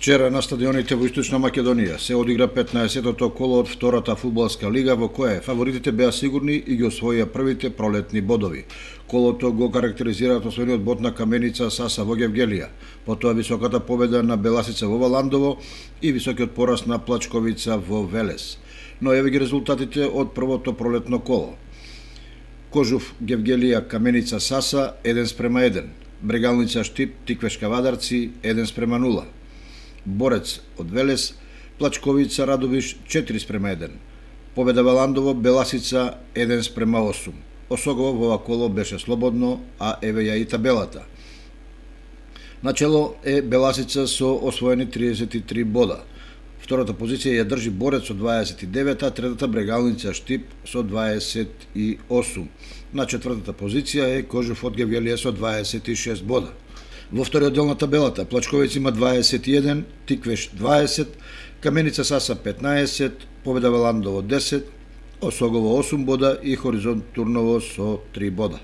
Вчера на стадионите во Источна Македонија се одигра 15-тото коло од втората фудбалска лига во кое фаворитите беа сигурни и ги освоија првите пролетни бодови. Колото го карактеризираат освоениот бод на Каменица Саса во Гевгелија, потоа високата победа на Беласица во Валандово и високиот пораз на Плачковица во Велес. Но еве ги резултатите од првото пролетно коло. Кожув Гевгелија Каменица Саса 1:1, Брегалница Штип Тиквешка Вадарци 1:0. Борец од Велес, Плачковица Радовиш 4:1. Победа Валандово Беласица 1:8. Осогово во ова коло беше слободно, а еве ја и табелата. Начело е Беласица со освоени 33 бода. Втората позиција ја држи Борец со 29, а третата Брегалница Штип со 28. На четвртата позиција е Кожув од Гевгелија со 26 бода. Во вториот дел на табелата Плачковица има 21, Тиквеш 20, Каменица Саса 15, Победа Валандово 10, Осогово 8 бода и Хоризонт Турново со 3 бода.